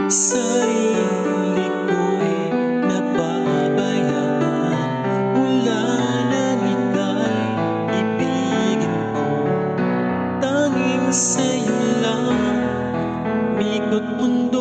Sarili ko'y napapabayaan mula nang ika'y ibigin ko. Tanging sa'yo lang umikot mundo.